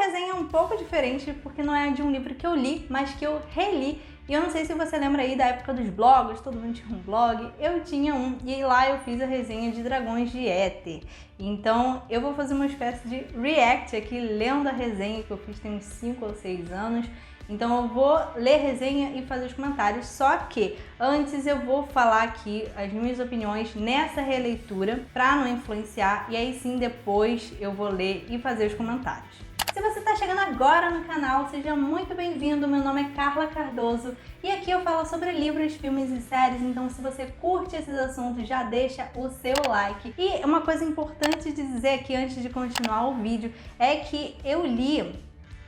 resenha é um pouco diferente porque não é de um livro que eu li, mas que eu reli. E eu não sei se você lembra aí da época dos blogs, todo mundo tinha um blog, eu tinha um, e lá eu fiz a resenha de Dragões de Éter. Então eu vou fazer uma espécie de react aqui, lendo a resenha que eu fiz tem uns 5 ou 6 anos. Então eu vou ler a resenha e fazer os comentários, só que antes eu vou falar aqui as minhas opiniões nessa releitura para não influenciar, e aí sim depois eu vou ler e fazer os comentários. Se você está chegando agora no canal, seja muito bem-vindo, meu nome é Carla Cardoso e aqui eu falo sobre livros, filmes e séries, então se você curte esses assuntos já deixa o seu like. E uma coisa importante de dizer aqui antes de continuar o vídeo é que eu li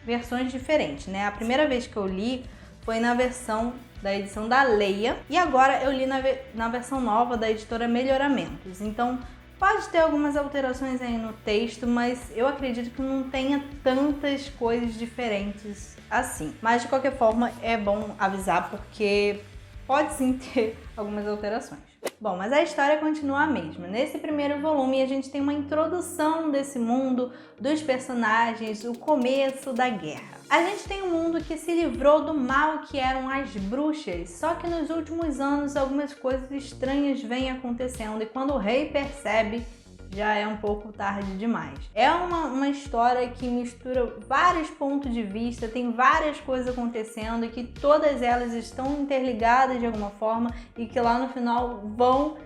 versões diferentes, né? A primeira vez que eu li foi na versão da edição da Leia e agora eu li na versão nova da editora Melhoramentos. Então pode ter algumas alterações aí no texto, mas eu acredito que não tenha tantas coisas diferentes assim. Mas de qualquer forma é bom avisar porque pode sim ter algumas alterações. Bom, mas a história continua a mesma. Nesse primeiro volume a gente tem uma introdução desse mundo, dos personagens, o começo da guerra. A gente tem um mundo que se livrou do mal que eram as bruxas, só que nos últimos anos algumas coisas estranhas vêm acontecendo e quando o rei percebe, já é um pouco tarde demais. É uma história que mistura vários pontos de vista, tem várias coisas acontecendo e que todas elas estão interligadas de alguma forma e que lá no final vão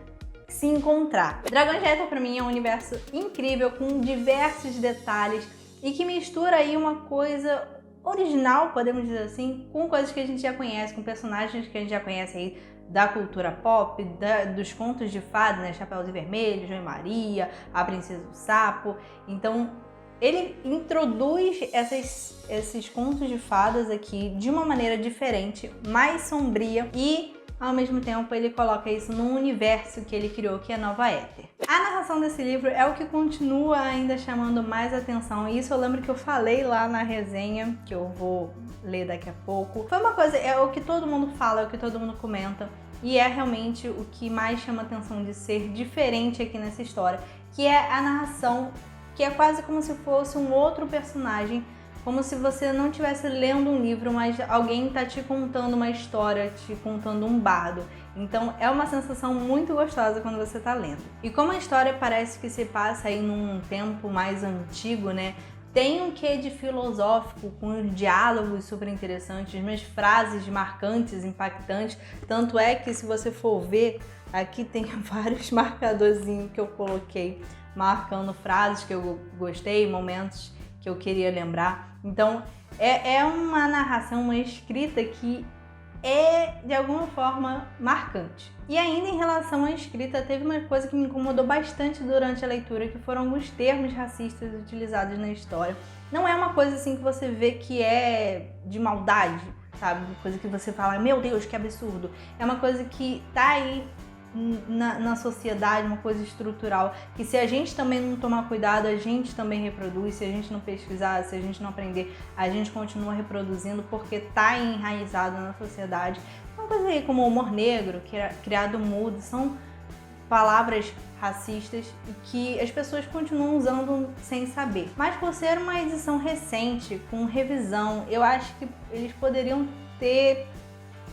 se encontrar. Dragões de Éter pra mim é um universo incrível com diversos detalhes e que mistura aí uma coisa original, podemos dizer assim, com coisas que a gente já conhece, com personagens que a gente já conhece aí da cultura pop, dos contos de fada, né? Chapeuzinho Vermelho, João e Maria, A Princesa do Sapo. Então ele introduz esses contos de fadas aqui de uma maneira diferente, mais sombria e ao mesmo tempo ele coloca isso num universo que ele criou, que é Nova Éter. A narração desse livro é o que continua ainda chamando mais atenção, e isso eu lembro que eu falei lá na resenha, que eu vou ler daqui a pouco. Foi uma coisa, é o que todo mundo fala, é o que todo mundo comenta, e é realmente o que mais chama atenção de ser diferente aqui nessa história, que é a narração, que é quase como se fosse um outro personagem, como se você não estivesse lendo um livro, mas alguém está te contando uma história, te contando um bardo. Então é uma sensação muito gostosa quando você está lendo. E como a história parece que se passa aí num tempo mais antigo, né? Tem um quê de filosófico, com diálogos super interessantes, umas frases marcantes, impactantes. Tanto é que se você for ver, aqui tem vários marcadorzinhos que eu coloquei, marcando frases que eu gostei, momentos que eu queria lembrar. Então é uma narração, uma escrita que é de alguma forma marcante. E ainda em relação à escrita, teve uma coisa que me incomodou bastante durante a leitura, que foram alguns termos racistas utilizados na história. Não é uma coisa assim que você vê que é de maldade, sabe? Coisa que você fala, meu Deus, que absurdo. É uma coisa que tá aí na sociedade, uma coisa estrutural, que se a gente também não tomar cuidado, a gente também reproduz, se a gente não pesquisar, se a gente não aprender, a gente continua reproduzindo porque tá enraizado na sociedade. Uma coisa aí como o humor negro, criado mudo, são palavras racistas e que as pessoas continuam usando sem saber. Mas por ser uma edição recente, com revisão, eu acho que eles poderiam ter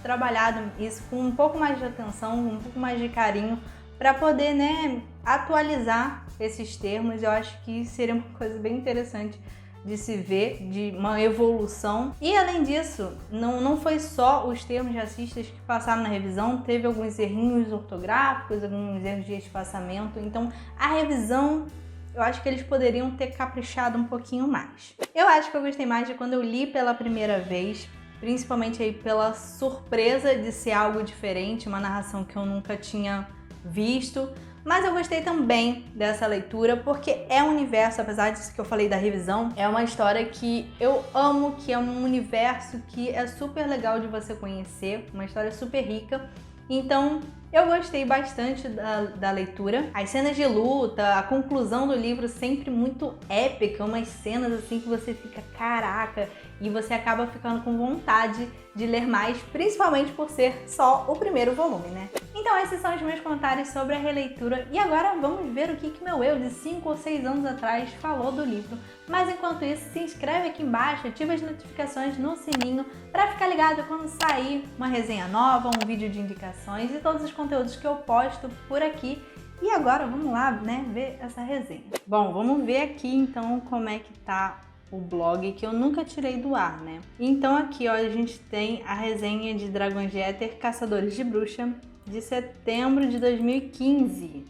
trabalhado isso com um pouco mais de atenção, um pouco mais de carinho, para poder, né, atualizar esses termos. Eu acho que seria uma coisa bem interessante de se ver, de uma evolução. E além disso, não foi só os termos racistas que passaram na revisão, teve alguns errinhos ortográficos, alguns erros de espaçamento. Então a revisão, eu acho que eles poderiam ter caprichado um pouquinho mais. Eu acho que eu gostei mais de quando eu li pela primeira vez, principalmente aí pela surpresa de ser algo diferente, uma narração que eu nunca tinha visto. Mas eu gostei também dessa leitura porque é um universo, apesar disso que eu falei da revisão, é uma história que eu amo, que é um universo que é super legal de você conhecer, uma história super rica. Então eu gostei bastante da leitura. As cenas de luta, a conclusão do livro sempre muito épica, umas cenas assim que você fica caraca, e você acaba ficando com vontade de ler mais, principalmente por ser só o primeiro volume, né? Então esses são os meus comentários sobre a releitura e agora vamos ver o que meu eu de 5 ou 6 anos atrás falou do livro. Mas enquanto isso, se inscreve aqui embaixo, ativa as notificações no sininho para ficar ligado quando sair uma resenha nova, um vídeo de indicações e todos os conteúdos que eu posto por aqui. E agora vamos lá, né, ver essa resenha. Bom, vamos ver aqui então como é que tá o blog, que eu nunca tirei do ar, né? Então aqui, ó, a gente tem a resenha de Dragões de Éter, Caçadores de Bruxa, de setembro de 2015.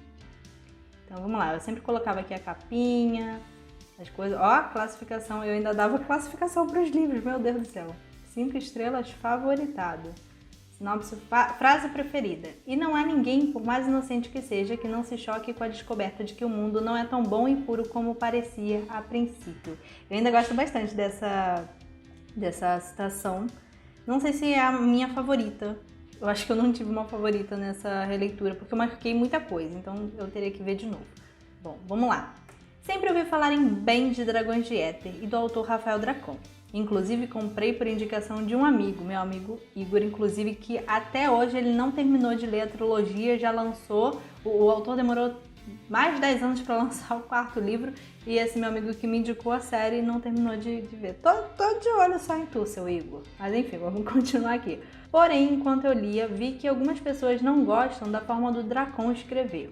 Então vamos lá, eu sempre colocava aqui a capinha, as coisas. Ó, a classificação, eu ainda dava classificação para os livros, meu Deus do céu. 5 estrelas, favoritado. Sinopse, frase preferida. E não há ninguém, por mais inocente que seja, que não se choque com a descoberta de que o mundo não é tão bom e puro como parecia a princípio. Eu ainda gosto bastante dessa citação. Não sei se é a minha favorita. Eu acho que eu não tive uma favorita nessa releitura, porque eu marquei muita coisa, então eu teria que ver de novo. Bom, vamos lá. Sempre ouvi falarem bem de Dragões de Éter e do autor Rafael Dracon. Inclusive, comprei por indicação de um amigo, meu amigo Igor, inclusive, que até hoje ele não terminou de ler a trilogia, já lançou, o autor demorou mais de 10 anos para lançar o 4º livro, e esse meu amigo que me indicou a série não terminou de ver. Tô de olho só em tu, seu Igor. Mas enfim, vamos continuar aqui. Porém, enquanto eu lia, vi que algumas pessoas não gostam da forma do Dracon escrever.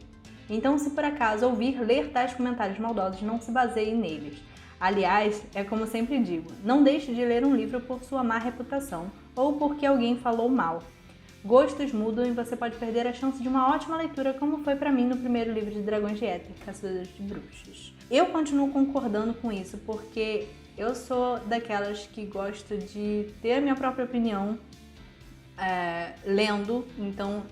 Então, se por acaso ouvir ler tais comentários maldosos, não se baseie neles. Aliás, é como sempre digo, não deixe de ler um livro por sua má reputação ou porque alguém falou mal. Gostos mudam e você pode perder a chance de uma ótima leitura, como foi pra mim no primeiro livro de Dragões de Éter, Caçadores de Bruxas. Eu continuo concordando com isso, porque eu sou daquelas que gosto de ter a minha própria opinião lendo, então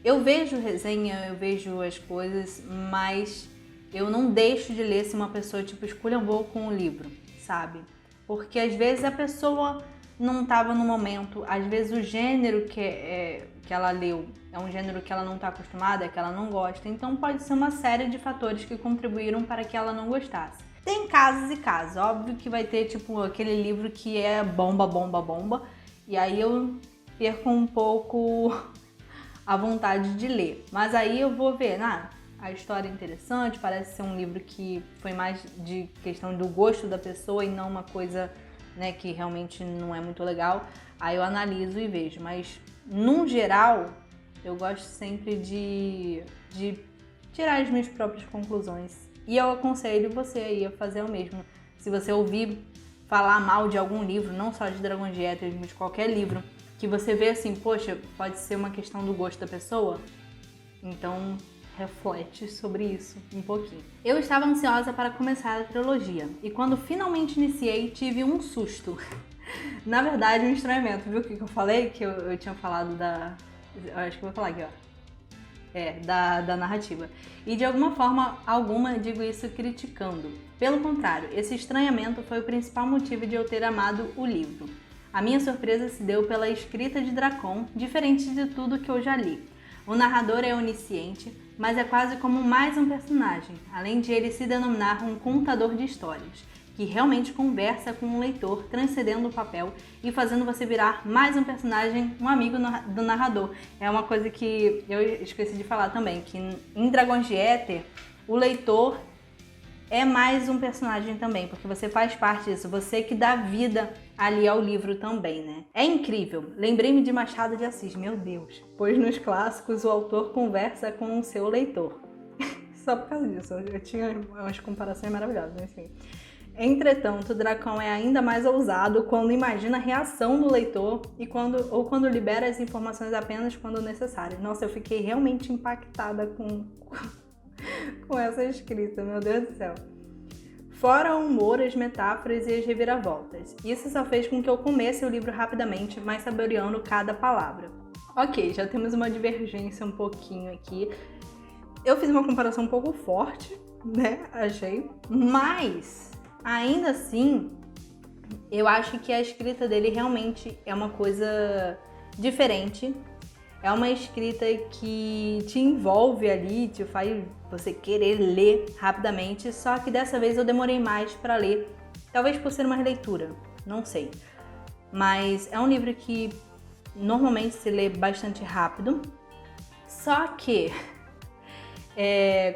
eu vejo resenha, eu vejo as coisas, mas eu não deixo de ler se uma pessoa, tipo, esculhambou com o livro, sabe? Porque às vezes a pessoa não estava no momento, às vezes o gênero que ela leu é um gênero que ela não está acostumada, que ela não gosta, então pode ser uma série de fatores que contribuíram para que ela não gostasse. Tem casos e casos, óbvio que vai ter, tipo, aquele livro que é bomba, bomba, bomba, e aí eu perco um pouco a vontade de ler, mas aí eu vou ver, a história é interessante, parece ser um livro que foi mais de questão do gosto da pessoa e não uma coisa, né, que realmente não é muito legal. Aí eu analiso e vejo, mas num geral eu gosto sempre de tirar as minhas próprias conclusões. E eu aconselho você aí a fazer o mesmo. Se você ouvir falar mal de algum livro, não só de Dragões de Éter, mas de qualquer livro, que você vê assim, poxa, pode ser uma questão do gosto da pessoa, então reflete sobre isso um pouquinho. Eu estava ansiosa para começar a trilogia e quando finalmente iniciei, tive um susto. Na verdade, um estranhamento. Viu o que eu falei? Que eu tinha falado eu acho que eu vou falar aqui, ó. Da narrativa. E de alguma forma alguma digo isso criticando. Pelo contrário, esse estranhamento foi o principal motivo de eu ter amado o livro. A minha surpresa se deu pela escrita de Dracon, diferente de tudo que eu já li. O narrador é onisciente, mas é quase como mais um personagem, além de ele se denominar um contador de histórias, que realmente conversa com o leitor, transcendendo o papel e fazendo você virar mais um personagem, um amigo do narrador. É uma coisa que eu esqueci de falar também, que em Dragões de Éter, o leitor é mais um personagem também, porque você faz parte disso, você que dá vida ali ao livro também, né? É incrível. Lembrei-me de Machado de Assis, meu Deus. Pois nos clássicos o autor conversa com o seu leitor. Só por causa disso, eu tinha umas comparações maravilhosas, enfim. Entretanto, Dracon é ainda mais ousado quando imagina a reação do leitor ou quando libera as informações apenas quando necessário. Nossa, eu fiquei realmente impactada com essa escrita, meu Deus do céu. Fora o humor, as metáforas e as reviravoltas. Isso só fez com que eu comesse o livro rapidamente, mas saboreando cada palavra. Ok, já temos uma divergência um pouquinho aqui. Eu fiz uma comparação um pouco forte, né? Achei. Mas, ainda assim, eu acho que a escrita dele realmente é uma coisa diferente. É uma escrita que te envolve ali, te faz você querer ler rapidamente, só que dessa vez eu demorei mais para ler, talvez por ser uma releitura, não sei. Mas é um livro que normalmente se lê bastante rápido, Só que,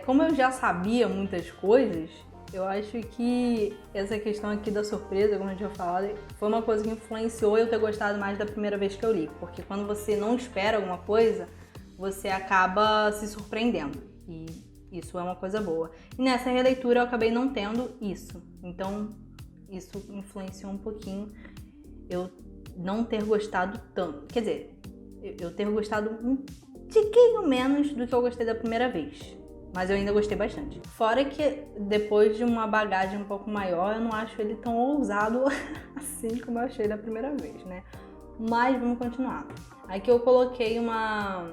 como eu já sabia muitas coisas, eu acho que essa questão aqui da surpresa, como eu tinha falado, foi uma coisa que influenciou eu ter gostado mais da primeira vez que eu li. Porque quando você não espera alguma coisa, você acaba se surpreendendo. E isso é uma coisa boa. E nessa releitura eu acabei não tendo isso. Então, isso influenciou um pouquinho eu não ter gostado tanto. Quer dizer, eu ter gostado um tiquinho menos do que eu gostei da primeira vez. Mas eu ainda gostei bastante. Fora que depois de uma bagagem um pouco maior, eu não acho ele tão ousado assim como eu achei da primeira vez, né? Mas vamos continuar. Aqui eu coloquei uma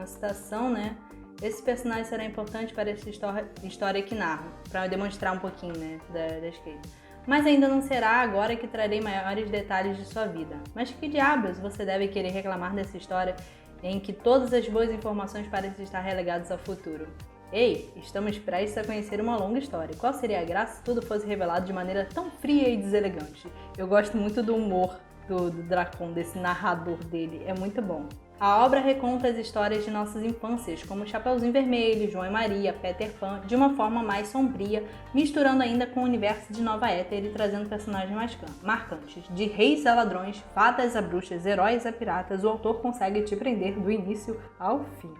citação, né? Esse personagem será importante para essa história que narro, para demonstrar um pouquinho, né, da escrita. Mas ainda não será agora que trarei maiores detalhes de sua vida. Mas que diabos você deve querer reclamar dessa história em que todas as boas informações parecem estar relegadas ao futuro? Ei, estamos prestes a conhecer uma longa história. Qual seria a graça se tudo fosse revelado de maneira tão fria e deselegante? Eu gosto muito do humor do Dracon, desse narrador dele, é muito bom. A obra reconta as histórias de nossas infâncias, como Chapeuzinho Vermelho, João e Maria, Peter Pan, de uma forma mais sombria, misturando ainda com o universo de Nova Éter e trazendo personagens mais marcantes. De reis a ladrões, fadas a bruxas, heróis a piratas, o autor consegue te prender do início ao fim.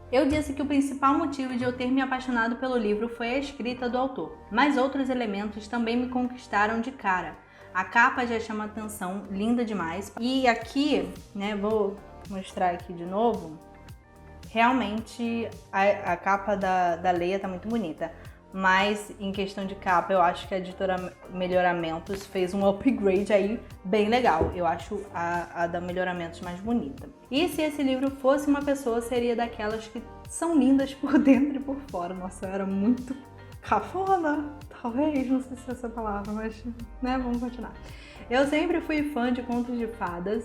Eu disse que o principal motivo de eu ter me apaixonado pelo livro foi a escrita do autor, mas outros elementos também me conquistaram de cara. A capa já chama atenção, linda demais. E aqui, né, vou mostrar aqui de novo, realmente a capa da Leia tá muito bonita, mas em questão de capa eu acho que a editora Melhoramentos fez um upgrade aí bem legal. Eu acho a da Melhoramentos mais bonita. E se esse livro fosse uma pessoa, seria daquelas que são lindas por dentro e por fora. Nossa, eu era muito cafona, talvez, não sei se é essa palavra, mas né, vamos continuar. Eu sempre fui fã de contos de fadas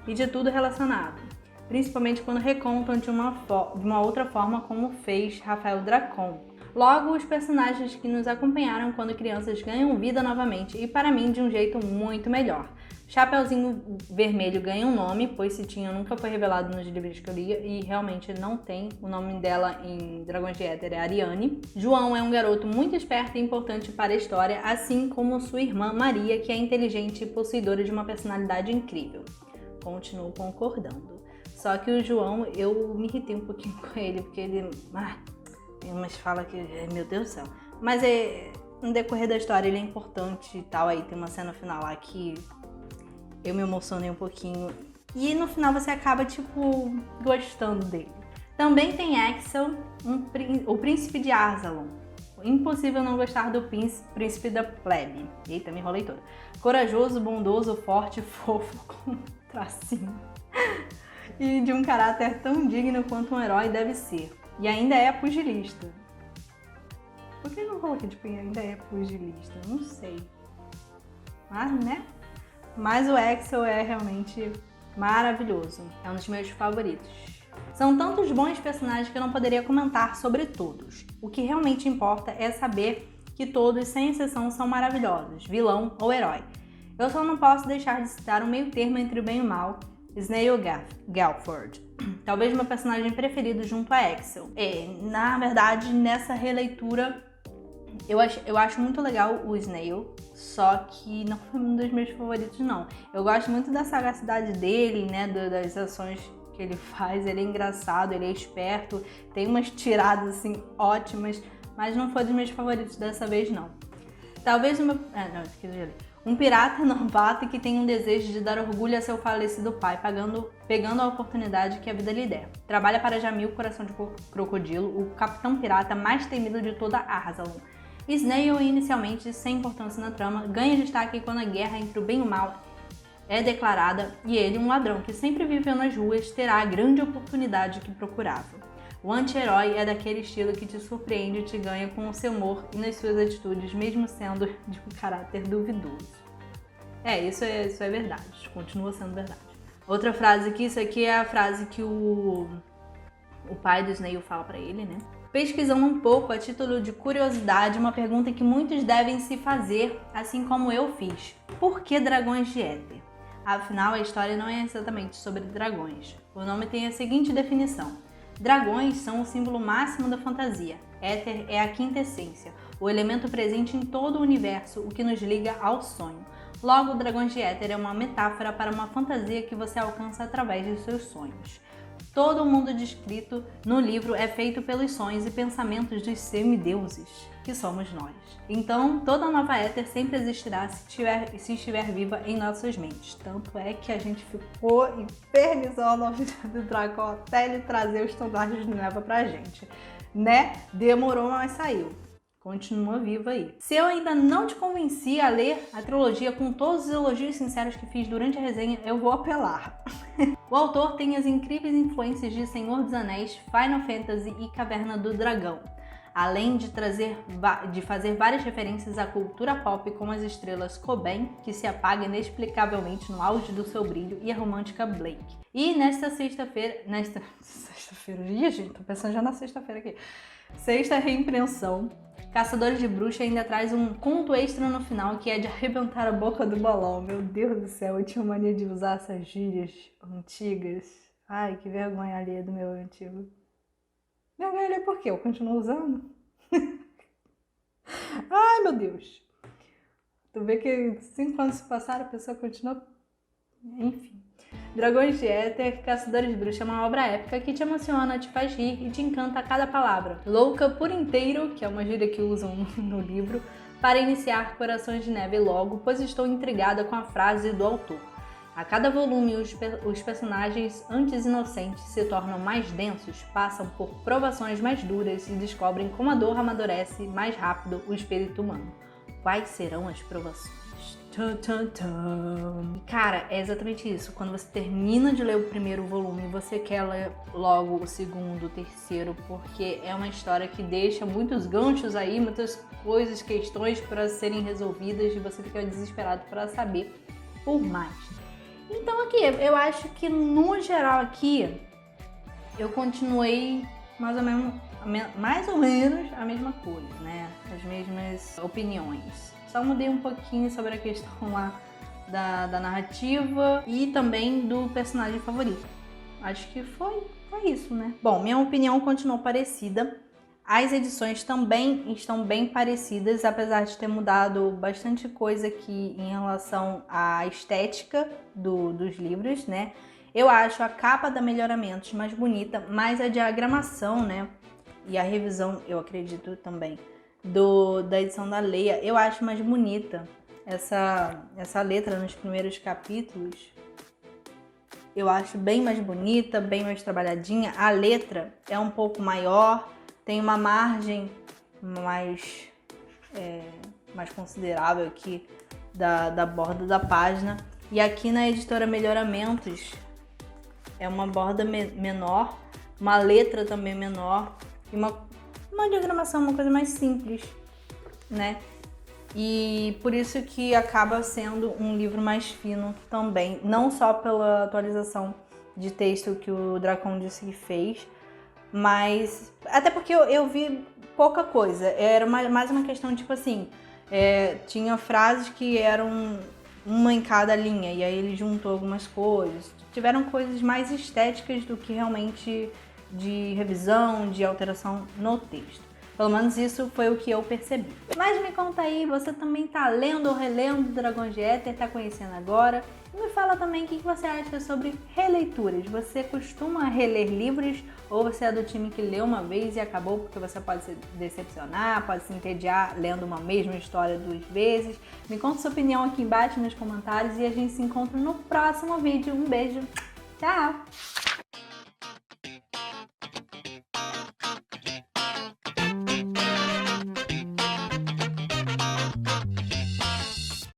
e de tudo relacionado, principalmente quando recontam de uma outra forma, como fez Rafael Dracon. Logo, os personagens que nos acompanharam quando crianças ganham vida novamente, e para mim de um jeito muito melhor. Chapeuzinho Vermelho ganha um nome, pois Citinha nunca foi revelado nos livros que eu li e realmente não tem. O nome dela em Dragões de Éter é Ariane. João é um garoto muito esperto e importante para a história, assim como sua irmã Maria, que é inteligente e possuidora de uma personalidade incrível. Continuo concordando. Só que o João, eu me irritei um pouquinho com ele, porque ele tem umas falas que, meu Deus do céu. Mas no decorrer da história ele é importante e tal, aí tem uma cena final lá que eu me emocionei um pouquinho. E no final você acaba, tipo, gostando dele. Também tem Axel, o príncipe de Arsalon. Impossível não gostar do príncipe da plebe. Eita, me enrolei toda. Corajoso, bondoso, forte, fofo, com tracinho. E de um caráter tão digno quanto um herói deve ser. E ainda é pugilista. Por que não coloquei, tipo, ainda é pugilista? Não sei. Mas, né? Mas o Axel é realmente maravilhoso. É um dos meus favoritos. São tantos bons personagens que eu não poderia comentar sobre todos. O que realmente importa é saber que todos, sem exceção, são maravilhosos, vilão ou herói. Eu só não posso deixar de citar um meio termo entre o bem e o mal, Snail Galford. Talvez meu personagem preferido junto a Axel. Na verdade, nessa releitura, eu acho muito legal o Snail, só que não foi um dos meus favoritos, não. Eu gosto muito da sagacidade dele, né, das ações que ele faz. Ele é engraçado, ele é esperto, tem umas tiradas, assim, ótimas, mas não foi dos meus favoritos dessa vez, não. Talvez o meu... Um pirata novato que tem um desejo de dar orgulho a seu falecido pai, pegando a oportunidade que a vida lhe der. Trabalha para Jamil, coração de crocodilo, o capitão pirata mais temido de toda Arsalon. Snail, inicialmente sem importância na trama, ganha destaque quando a guerra entre o bem e o mal é declarada e ele, um ladrão que sempre viveu nas ruas, terá a grande oportunidade que procurava. O anti-herói é daquele estilo que te surpreende e te ganha com o seu humor e nas suas atitudes, mesmo sendo de um caráter duvidoso. Isso é verdade, continua sendo verdade. Outra frase aqui, isso aqui é a frase que o pai do Snail fala pra ele, né? Pesquisando um pouco, a título de curiosidade, uma pergunta que muitos devem se fazer, assim como eu fiz. Por que Dragões de Éter? Afinal, a história não é exatamente sobre dragões. O nome tem a seguinte definição: dragões são o símbolo máximo da fantasia. Éter é a quinta essência, o elemento presente em todo o universo, o que nos liga ao sonho. Logo, Dragões de Éter é uma metáfora para uma fantasia que você alcança através dos seus sonhos. Todo o mundo descrito no livro é feito pelos sonhos e pensamentos dos semideuses, que somos nós. Então, toda nova Éter sempre existirá se estiver viva em nossas mentes. Tanto é que a gente ficou infernizando a vida do dragão até ele trazer os estandartes de Neva pra gente, né? Demorou, mas saiu. Continua viva aí. Se eu ainda não te convenci a ler a trilogia com todos os elogios sinceros que fiz durante a resenha, eu vou apelar. O autor tem as incríveis influências de Senhor dos Anéis, Final Fantasy e Caverna do Dragão, além de fazer várias referências à cultura pop, como as estrelas Cobain, que se apaga inexplicavelmente no auge do seu brilho, e a romântica Blake. E nesta sexta-feira... Ih, gente, tô pensando já na sexta-feira aqui. Sexta reimpressão, Caçadores de Bruxa ainda traz um conto extra no final, que é de arrebentar a boca do balão. Meu Deus do céu, eu tinha mania de usar essas gírias antigas. Ai, que vergonha alheia do meu antigo. Vergonha alheia por quê? Eu continuo usando? Ai, meu Deus. Tu vê que 5 anos se passaram, a pessoa continua... Enfim. Dragões de Éter, Caçadores de Bruxa é uma obra épica que te emociona, te faz rir e te encanta a cada palavra. Louca por inteiro, que é uma gíria que usam no livro, para iniciar Corações de Neve logo, pois estou intrigada com a frase do autor. A cada volume, os personagens, antes inocentes, se tornam mais densos, passam por provações mais duras e descobrem como a dor amadurece mais rápido o espírito humano. Quais serão as provações? Tum, tum, tum. Cara, é exatamente isso. Quando você termina de ler o primeiro volume, você quer ler logo o segundo, o terceiro, porque é uma história que deixa muitos ganchos aí, muitas coisas, questões para serem resolvidas e você fica desesperado para saber por mais. Então aqui, eu acho que no geral aqui, eu continuei mais ou menos a mesma coisa, né? As mesmas opiniões. Só mudei um pouquinho sobre a questão lá da narrativa e também do personagem favorito. Acho que foi isso, né? Bom, minha opinião continuou parecida. As edições também estão bem parecidas, apesar de ter mudado bastante coisa aqui em relação à estética dos livros, né? Eu acho a capa da Melhoramentos mais bonita, mas a diagramação, né? E a revisão, eu acredito também, da edição da Leia, eu acho mais bonita. Essa letra nos primeiros capítulos, eu acho bem mais bonita, bem mais trabalhadinha. A letra é um pouco maior, tem uma margem mais considerável aqui da borda da página. E aqui na editora Melhoramentos é uma borda menor, uma letra também menor e uma diagramação, uma coisa mais simples, né? E por isso que acaba sendo um livro mais fino também, não só pela atualização de texto que o Dracon disse que fez, mas até porque eu vi pouca coisa. Era mais uma questão, tipo assim, tinha frases que eram uma em cada linha, e aí ele juntou algumas coisas. Tiveram coisas mais estéticas do que realmente de revisão, de alteração no texto. Pelo menos isso foi o que eu percebi. Mas me conta aí, você também tá lendo ou relendo Dragões de Éter, tá conhecendo agora? E me fala também o que você acha sobre releituras. Você costuma reler livros ou você é do time que leu uma vez e acabou, porque você pode se decepcionar, pode se entediar lendo uma mesma história 2 vezes? Me conta sua opinião aqui embaixo nos comentários e a gente se encontra no próximo vídeo. Um beijo, tchau!